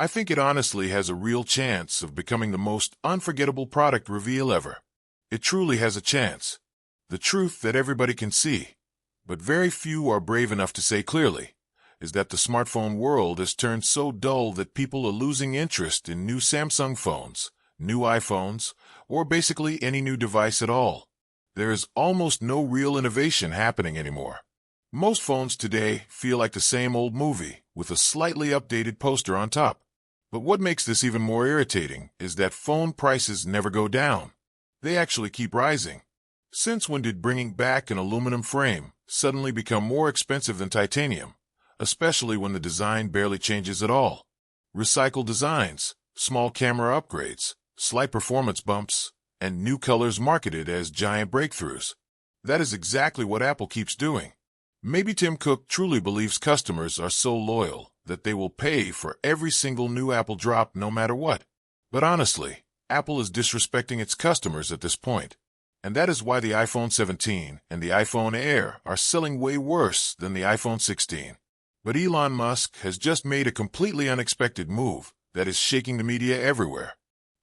I think it honestly has a real chance of becoming the most unforgettable product reveal ever. It truly has a chance. The truth that everybody can see, but very few are brave enough to say clearly, is that the smartphone world has turned so dull that people are losing interest in new Samsung phones, new iPhones, or basically any new device at all. There is almost no real innovation happening anymore. Most phones today feel like the same old movie, with a slightly updated poster on top. But what makes this even more irritating is that phone prices never go down. They actually keep rising. Since when did bringing back an aluminum frame suddenly become more expensive than titanium, especially when the design barely changes at all? Recycled designs, small camera upgrades, slight performance bumps, and new colors marketed as giant breakthroughs. That is exactly what Apple keeps doing. Maybe Tim Cook truly believes customers are so loyal that they will pay for every single new Apple drop no matter what. But honestly, Apple is disrespecting its customers at this point. And that is why the iPhone 17 and the iPhone Air are selling way worse than the iPhone 16. But Elon Musk has just made a completely unexpected move that is shaking the media everywhere.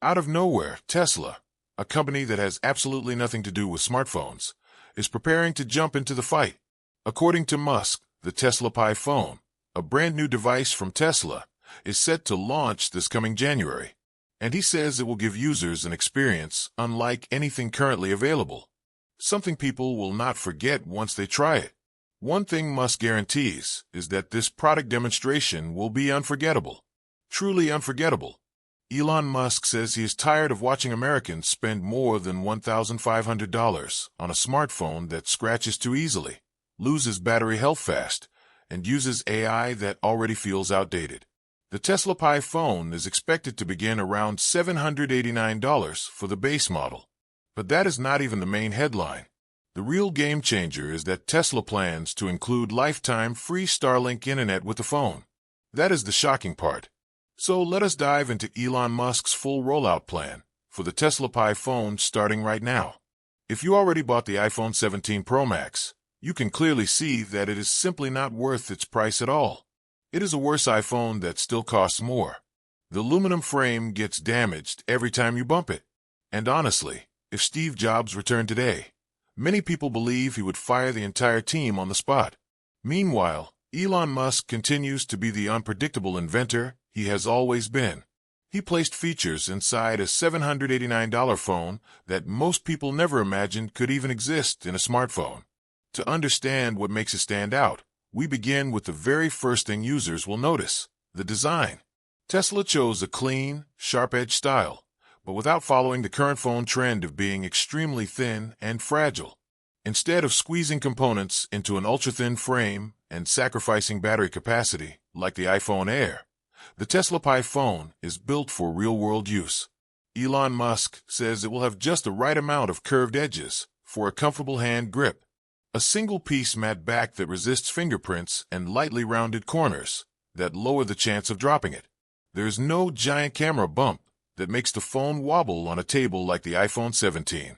Out of nowhere, Tesla, a company that has absolutely nothing to do with smartphones, is preparing to jump into the fight. According to Musk, the Tesla Pi phone, a brand new device from Tesla, is set to launch this coming January. And he says it will give users an experience unlike anything currently available. Something people will not forget once they try it. One thing Musk guarantees is that this product demonstration will be unforgettable. Truly unforgettable. Elon Musk says he is tired of watching Americans spend more than $1,500 on a smartphone that scratches too easily, loses battery health fast, and uses AI that already feels outdated. The Tesla Pi phone is expected to begin around $789 for the base model. But that is not even the main headline. The real game changer is that Tesla plans to include lifetime free Starlink internet with the phone. That is the shocking part. So let us dive into Elon Musk's full rollout plan for the Tesla Pi phone starting right now. If you already bought the iPhone 17 Pro Max, you can clearly see that it is simply not worth its price at all. It is a worse iPhone that still costs more. The aluminum frame gets damaged every time you bump it. And honestly, if Steve Jobs returned today, many people believe he would fire the entire team on the spot. Meanwhile, Elon Musk continues to be the unpredictable inventor he has always been. He placed features inside a $789 phone that most people never imagined could even exist in a smartphone. To understand what makes it stand out, we begin with the very first thing users will notice: the design. Tesla chose a clean, sharp-edged style, but without following the current phone trend of being extremely thin and fragile. Instead of squeezing components into an ultra-thin frame and sacrificing battery capacity, like the iPhone Air, the Tesla Pi phone is built for real-world use. Elon Musk says it will have just the right amount of curved edges for a comfortable hand grip, a single-piece matte back that resists fingerprints, and lightly rounded corners that lower the chance of dropping it. There's no giant camera bump that makes the phone wobble on a table like the iPhone 17.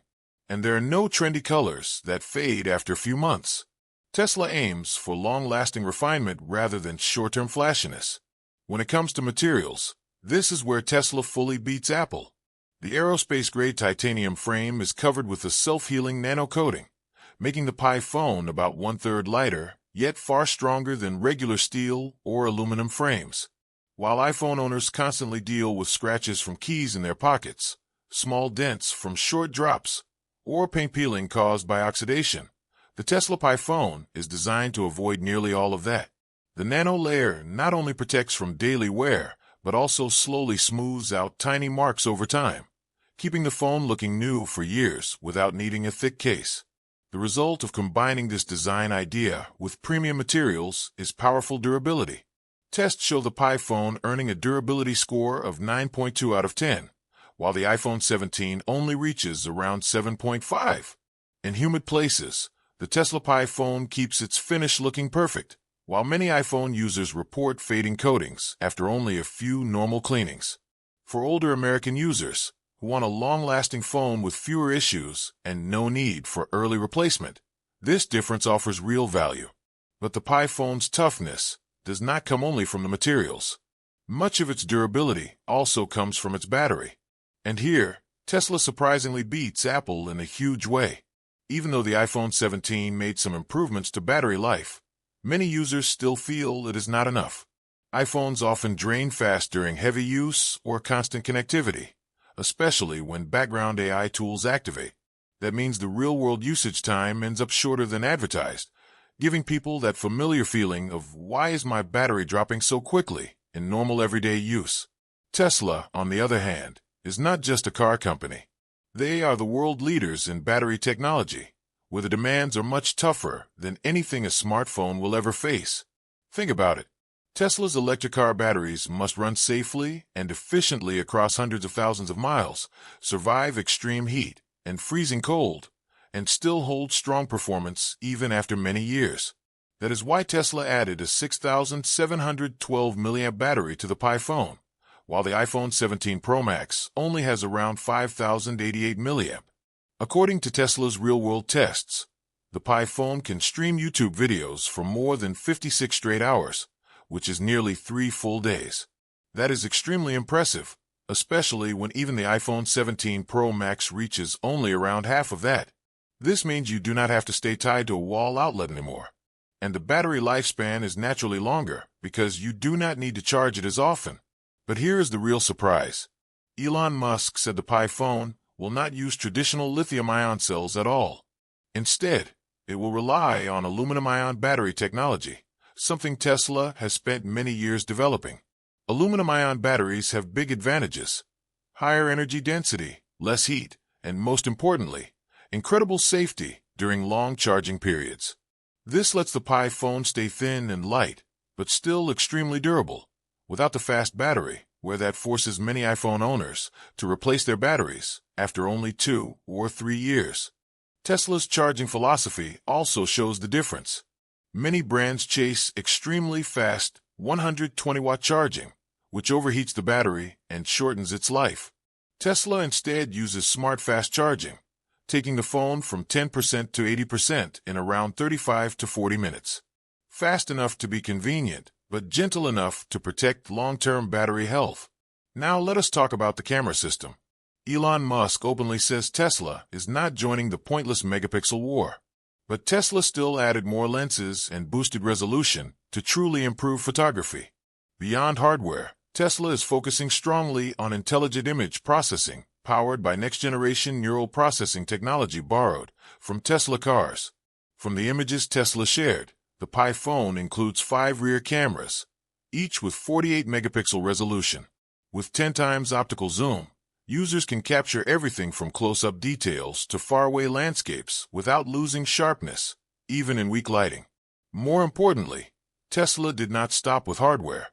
And there are no trendy colors that fade after a few months. Tesla aims for long-lasting refinement rather than short-term flashiness. When it comes to materials, this is where Tesla fully beats Apple. The aerospace-grade titanium frame is covered with a self-healing nano coating, making the Pi phone about one-third lighter, yet far stronger than regular steel or aluminum frames. While iPhone owners constantly deal with scratches from keys in their pockets, small dents from short drops, or paint peeling caused by oxidation, the Tesla Pi phone is designed to avoid nearly all of that. The nano layer not only protects from daily wear, but also slowly smooths out tiny marks over time, keeping the phone looking new for years without needing a thick case. The result of combining this design idea with premium materials is powerful durability. Tests show the Pi phone earning a durability score of 9.2 out of 10, while the iPhone 17 only reaches around 7.5. In humid places, the Tesla Pi phone keeps its finish looking perfect, while many iPhone users report fading coatings after only a few normal cleanings. For older American users who want a long-lasting phone with fewer issues and no need for early replacement, this difference offers real value. But the Pi phone's toughness does not come only from the materials. Much of its durability also comes from its battery. And here, Tesla surprisingly beats Apple in a huge way. Even though the iPhone 17 made some improvements to battery life, many users still feel it is not enough. iPhones often drain fast during heavy use or constant connectivity, especially when background AI tools activate. That means the real-world usage time ends up shorter than advertised, giving people that familiar feeling of why is my battery dropping so quickly in normal everyday use. Tesla, on the other hand, is not just a car company. They are the world leaders in battery technology, where the demands are much tougher than anything a smartphone will ever face. Think about it. Tesla's electric car batteries must run safely and efficiently across hundreds of thousands of miles, survive extreme heat and freezing cold, and still hold strong performance even after many years. That is why Tesla added a 6,712 mAh battery to the Pi phone, while the iPhone 17 Pro Max only has around 5,088 mAh. According to Tesla's real-world tests, the Pi phone can stream YouTube videos for more than 56 straight hours, which is nearly 3 full days. That is extremely impressive, especially when even the iPhone 17 Pro Max reaches only around half of that. This means you do not have to stay tied to a wall outlet anymore. And the battery lifespan is naturally longer because you do not need to charge it as often. But here is the real surprise. Elon Musk said the Pi phone will not use traditional lithium-ion cells at all. Instead, it will rely on aluminum-ion battery technology, something Tesla has spent many years developing. Aluminum-ion batteries have big advantages: higher energy density, less heat, and most importantly, incredible safety during long charging periods. This lets the Pi phone stay thin and light, but still extremely durable, without the fast battery, where that forces many iPhone owners to replace their batteries after only 2 or 3 years. Tesla's charging philosophy also shows the difference. Many brands chase extremely fast 120-watt charging, which overheats the battery and shortens its life. Tesla instead uses smart fast charging, taking the phone from 10% to 80% in around 35 to 40 minutes. Fast enough to be convenient, but gentle enough to protect long-term battery health. Now let us talk about the camera system. Elon Musk openly says Tesla is not joining the pointless megapixel war. But Tesla still added more lenses and boosted resolution to truly improve photography. Beyond hardware, Tesla is focusing strongly on intelligent image processing, powered by next-generation neural processing technology borrowed from Tesla cars. From the images Tesla shared, the Pi phone includes 5 rear cameras, each with 48-megapixel resolution. With 10 times optical zoom, users can capture everything from close-up details to faraway landscapes without losing sharpness, even in weak lighting. More importantly, Tesla did not stop with hardware.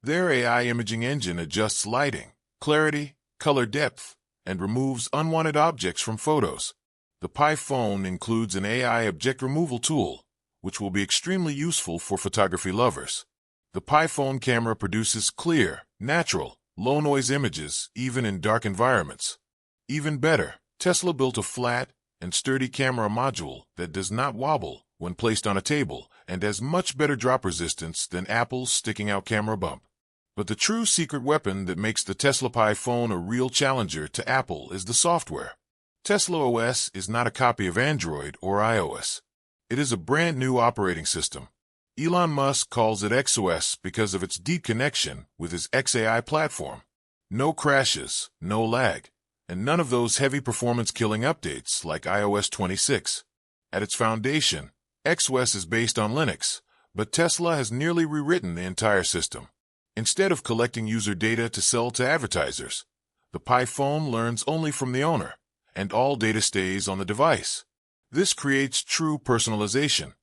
Their AI imaging engine adjusts lighting, clarity, color depth, and removes unwanted objects from photos. The Pi phone includes an AI object removal tool, which will be extremely useful for photography lovers. The Pi phone camera produces clear, natural, low-noise images even in dark environments. Even better, Tesla built a flat and sturdy camera module that does not wobble when placed on a table and has much better drop resistance than Apple's sticking-out camera bump. But the true secret weapon that makes the Tesla Pi phone a real challenger to Apple is the software. Tesla OS is not a copy of Android or iOS. It is a brand new operating system. Elon Musk calls it XOS because of its deep connection with his XAI platform. No crashes, no lag, and none of those heavy performance-killing updates like iOS 26. At its foundation, XOS is based on Linux, but Tesla has nearly rewritten the entire system. Instead of collecting user data to sell to advertisers, the Pi phone learns only from the owner, and all data stays on the device. This creates true personalization.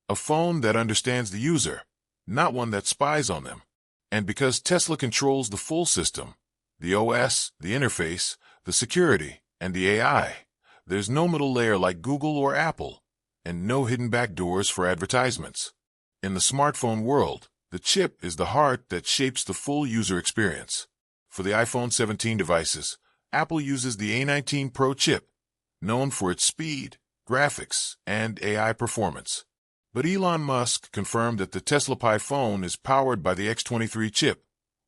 A phone that understands the user, not one that spies on them. And because Tesla controls the full system, the OS, the interface, the security, and the AI, there's no middle layer like Google or Apple, and no hidden backdoors for advertisements. In the smartphone world, the chip is the heart that shapes the full user experience. For the iPhone 17 devices, Apple uses the A19 Pro chip, known for its speed, graphics, and AI performance. But Elon Musk confirmed that the Tesla Pi phone is powered by the X23 chip,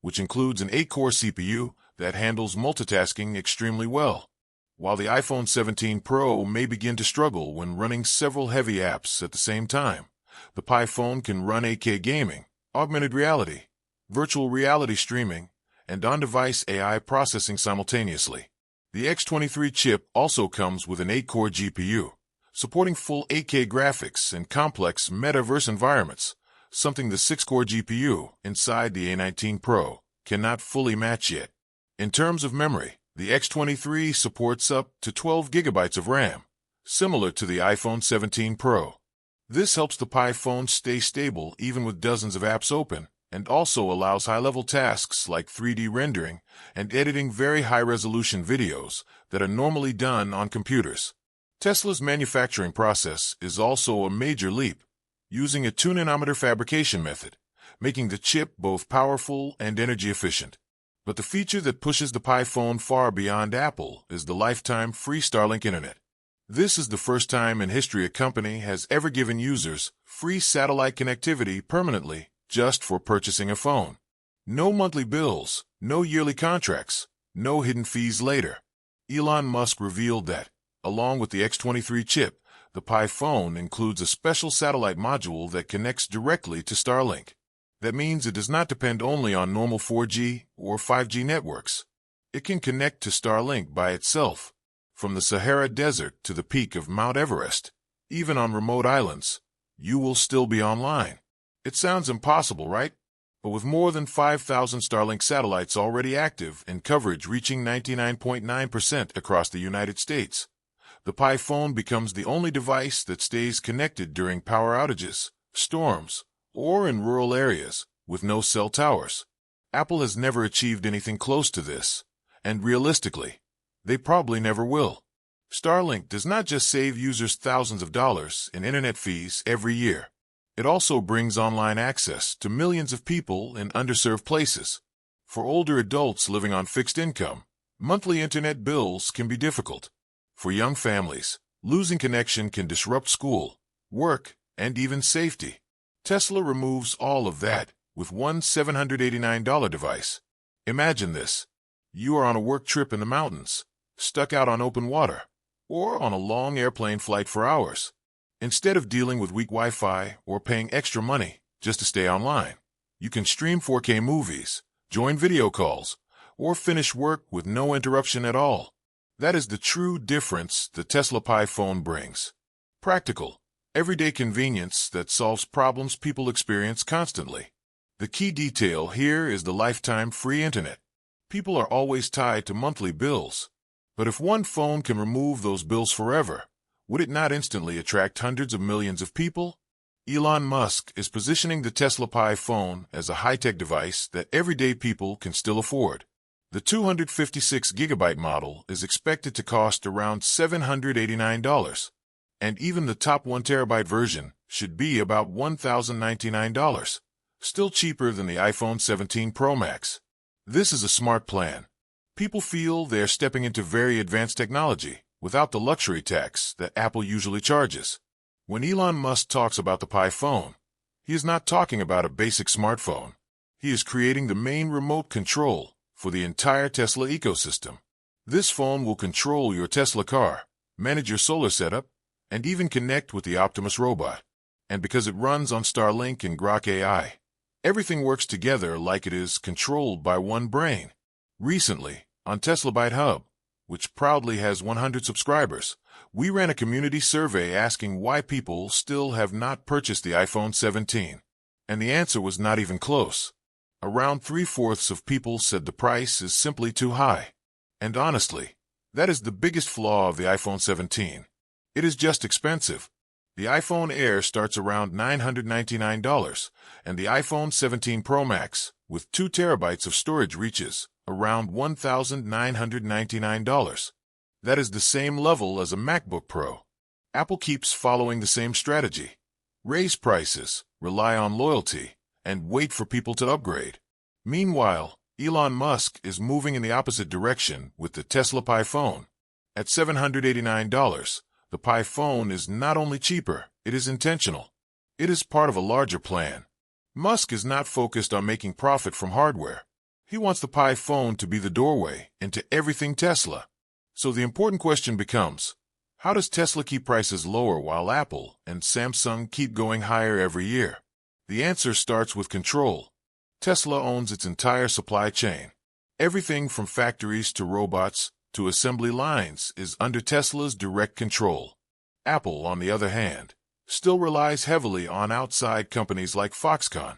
which includes an 8-core CPU that handles multitasking extremely well. While the iPhone 17 Pro may begin to struggle when running several heavy apps at the same time, the Pi phone can run 8K gaming, augmented reality, virtual reality streaming, and on-device AI processing simultaneously. The X23 chip also comes with an 8-core GPU, supporting full 8K graphics and complex metaverse environments, something the 6-core GPU inside the A19 Pro cannot fully match yet. In terms of memory, the X23 supports up to 12 GB of RAM, similar to the iPhone 17 Pro. This helps the Pi phone stay stable even with dozens of apps open, and also allows high-level tasks like 3D rendering and editing very high-resolution videos that are normally done on computers. Tesla's manufacturing process is also a major leap, using a 2-nanometer fabrication method, making the chip both powerful and energy efficient. But the feature that pushes the Pi phone far beyond Apple is the lifetime free Starlink internet. This is the first time in history a company has ever given users free satellite connectivity permanently just for purchasing a phone. No monthly bills, no yearly contracts, no hidden fees later. Elon Musk revealed that, along with the X23 chip, the Pi phone includes a special satellite module that connects directly to Starlink. That means it does not depend only on normal 4G or 5G networks. It can connect to Starlink by itself, from the Sahara Desert to the peak of Mount Everest. Even on remote islands, you will still be online. It sounds impossible, right? But with more than 5,000 Starlink satellites already active and coverage reaching 99.9% across the United States, the Pi phone becomes the only device that stays connected during power outages, storms, or in rural areas with no cell towers. Apple has never achieved anything close to this, and realistically, they probably never will. Starlink does not just save users thousands of dollars in internet fees every year. It also brings online access to millions of people in underserved places. For older adults living on fixed income, monthly internet bills can be difficult. For young families, losing connection can disrupt school, work, and even safety. Tesla removes all of that with one $789 device. Imagine this. You are on a work trip in the mountains, stuck out on open water, or on a long airplane flight for hours. Instead of dealing with weak Wi-Fi or paying extra money just to stay online, you can stream 4K movies, join video calls, or finish work with no interruption at all. That is the true difference the Tesla Pi phone brings. Practical, everyday convenience that solves problems people experience constantly. The key detail here is the lifetime free internet. People are always tied to monthly bills. But if one phone can remove those bills forever, would it not instantly attract hundreds of millions of people? Elon Musk is positioning the Tesla Pi phone as a high-tech device that everyday people can still afford. The 256GB model is expected to cost around $789. And even the top 1TB version should be about $1,099, still cheaper than the iPhone 17 Pro Max. This is a smart plan. People feel they are stepping into very advanced technology without the luxury tax that Apple usually charges. When Elon Musk talks about the Pi phone, he is not talking about a basic smartphone. He is creating the main remote control for the entire Tesla ecosystem. This phone will control your Tesla car, manage your solar setup, and even connect with the Optimus robot. And because it runs on Starlink and Grok AI, everything works together like it is controlled by one brain. Recently, on Tesla Byte Hub, which proudly has 100 subscribers, we ran a community survey asking why people still have not purchased the iPhone 17. And the answer was not even close. Around 3/4 of people said the price is simply too high. And honestly, that is the biggest flaw of the iPhone 17. It is just expensive. The iPhone Air starts around $999, and the iPhone 17 Pro Max, with 2 TB of storage, reaches around $1,999. That is the same level as a MacBook Pro. Apple keeps following the same strategy. Raise prices, rely on loyalty, and wait for people to upgrade. Meanwhile, Elon Musk is moving in the opposite direction with the Tesla Pi phone. At $789, the Pi phone is not only cheaper, it is intentional. It is part of a larger plan. Musk is not focused on making profit from hardware. He wants the Pi phone to be the doorway into everything Tesla. So the important question becomes, how does Tesla keep prices lower while Apple and Samsung keep going higher every year? The answer starts with control. Tesla owns its entire supply chain. Everything from factories to robots to assembly lines is under Tesla's direct control. Apple, on the other hand, still relies heavily on outside companies like Foxconn.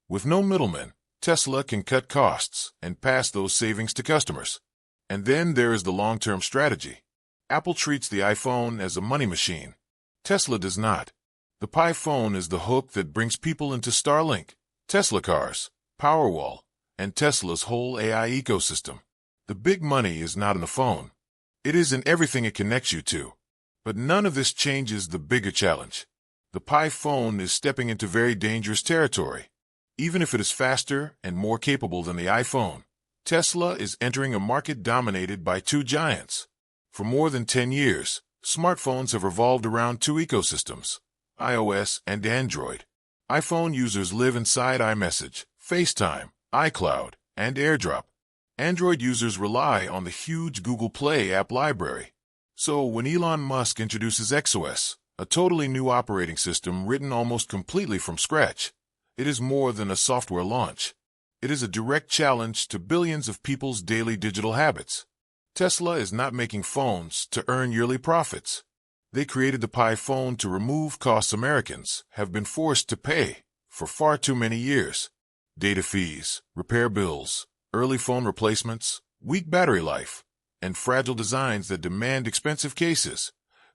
With no middlemen, Tesla can cut costs and pass those savings to customers. And then there is the long-term strategy. Apple treats the iPhone as a money machine. Tesla does not. The Pi phone is the hook that brings people into Starlink, Tesla cars, Powerwall, and Tesla's whole AI ecosystem. The big money is not in the phone. It is in everything it connects you to. But none of this changes the bigger challenge. The Pi phone is stepping into very dangerous territory. Even if it is faster and more capable than the iPhone, Tesla is entering a market dominated by two giants. For more than 10 years, smartphones have revolved around two ecosystems, iOS and Android. iPhone users live inside iMessage, FaceTime, iCloud, and AirDrop. Android users rely on the huge Google Play app library. So when Elon Musk introduces XOS, a totally new operating system written almost completely from scratch, it is more than a software launch. It is a direct challenge to billions of people's daily digital habits. Tesla is not making phones to earn yearly profits. They created the Pi phone to remove costs Americans have been forced to pay for far too many years. Data fees, repair bills, early phone replacements, weak battery life, and fragile designs that demand expensive cases.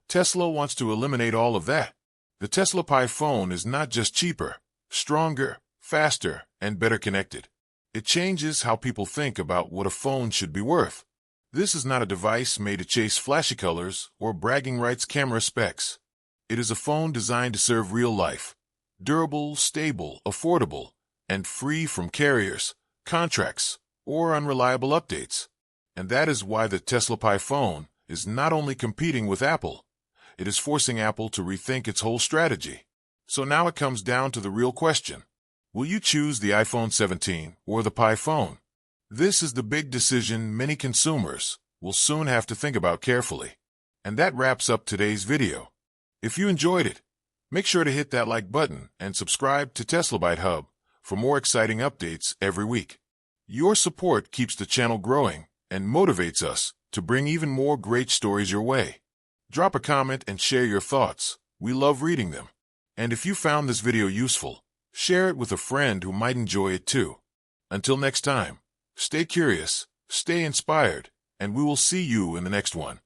Tesla wants to eliminate all of that. The Tesla Pi phone is not just cheaper, stronger, faster, and better connected. It changes how people think about what a phone should be worth. This is not a device made to chase flashy colors or bragging rights camera specs. It is a phone designed to serve real life. Durable, stable, affordable, and free from carriers, contracts, or unreliable updates. And that is why the Tesla Pi phone is not only competing with Apple, it is forcing Apple to rethink its whole strategy. So now it comes down to the real question. Will you choose the iPhone 17 or the Pi phone? This is the big decision many consumers will soon have to think about carefully. And that wraps up today's video. If you enjoyed it, make sure to hit that like button and subscribe to TeslaByte Hub for more exciting updates every week. Your support keeps the channel growing and motivates us to bring even more great stories your way. Drop a comment and share your thoughts. We love reading them. And if you found this video useful, share it with a friend who might enjoy it too. Until next time, stay curious, stay inspired, and we will see you in the next one.